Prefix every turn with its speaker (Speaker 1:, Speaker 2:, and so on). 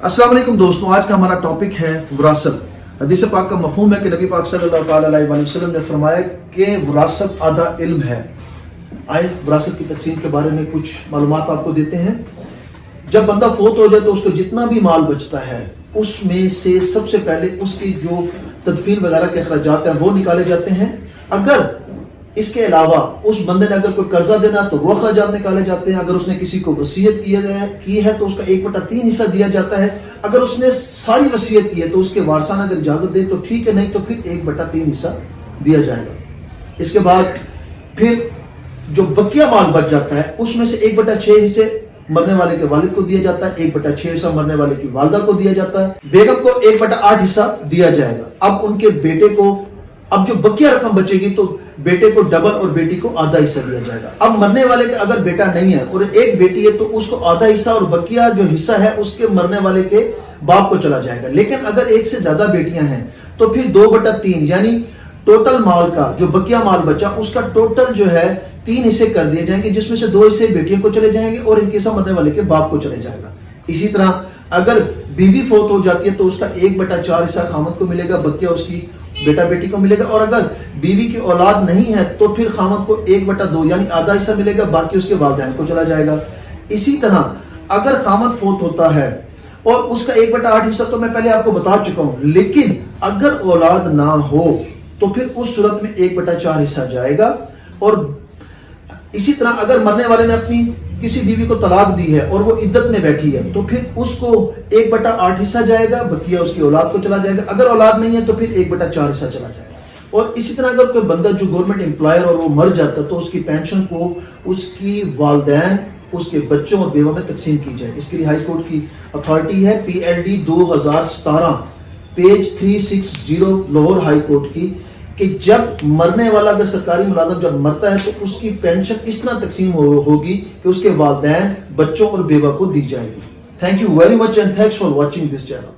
Speaker 1: अस्सलाम वालेकुम दोस्तों, आज का हमारा टॉपिक है विरासत। हदीस पाक का मफहूम है कि नबी पाक सल्लल्लाहु अलैहि वसल्लम ने फरमाया कि विरासत आधा इल्म है। आए विरासत की तकसीम के बारे में कुछ मालूमात आपको देते हैं। जब बंदा फोत हो जाए तो उसको जितना भी माल बचता है उसमें से सबसे पहले उसकी जो तदफीन वगैरह के अखराजात हैं वो निकाले जाते हैं। अगर इसके अलावा उस बंदे ने अगर कोई कर्जा देना तो वो अखराजात निकाले जाते हैं। अगर उसने किसी को वसीयत की है तो उसका 1/3 हिस्सा दिया जाता है। अगर उसने सारी वसीयत की है तो उसके वारसाना अगर इजाजत दे तो ठीक है, नहीं तो फिर 1/3 हिस्सा दिया जाएगा। इसके बाद फिर जो बकिया माल बच जाता है उसमें से 1/6 हिस्से मरने वाले के वालिद को दिया जाता है, 1/6 हिस्सा मरने वाले की वालदा को दिया जाता है, बेगम को 1/8 हिस्सा दिया जाएगा। अब उनके बेटे को, अब जो बकिया रकम बचेगी तो बेटे को डबल और बेटी को आधा हिस्सा दिया जाएगा। अब मरने वाले का अगर बेटा नहीं है और एक बेटी है तो उसको आधा हिस्सा और बकिया जो हिस्सा है उसके मरने वाले के बाप को चला जाएगा। लेकिन अगर एक से ज्यादा बेटियां हैं तो फिर 2/3 यानी टोटल माल का जो बकिया माल बचा उसका टोटल जो है 3 हिस्से कर दिए जाएंगे, जिसमें से 2 हिस्से बेटियों को चले जाएंगे और एक हिस्सा मरने वाले के बाप को चले जाएगा। इसी तरह अगर बीवी फोत हो जाती है तो उसका 1/4 हिस्सा खामद को मिलेगा, बकिया उसकी बेटा बेटी को मिलेगा। और अगर बीवी की औलाद नहीं है तो फिर खामद को 1/2 यानी आधा हिस्सा मिलेगा, बाकी उसके वालिदैन को चला जाएगा। इसी तरह अगर खामद फोत होता है और उसका 1/8 हिस्सा तो मैं पहले आपको बता चुका हूं, लेकिन अगर औलाद ना हो तो फिर उस सूरत में 1/4 हिस्सा जाएगा। और इसी तरह अगर मरने वाले ने अपनी किसी बीवी को तलाक दी है और वो इद्दत में बैठी है तो फिर उसको 1/8 हिस्सा जाएगा, बकिया उसकी औलाद को चला जाएगा। अगर औलाद नहीं है तो फिर 1/4 हिस्सा चला जाएगा। और इसी तरह अगर कोई बंदा जो गवर्नमेंट एम्प्लॉयर और वो मर जाता है तो उसकी पेंशन को उसकी वालिदैन, उसके बच्चों और बेवा में तकसीम की जाए। इसके लिए हाई कोर्ट की अथॉरिटी है PLD 2017 page 360 Lahore high court की, कि जब मरने वाला अगर सरकारी मुलाजिम जब मरता है तो उसकी पेंशन इस तरह तकसीम होगी कि उसके वालिदैन, बच्चों और बेवा को दी जाएगी। Thank you very much and thanks for watching this channel.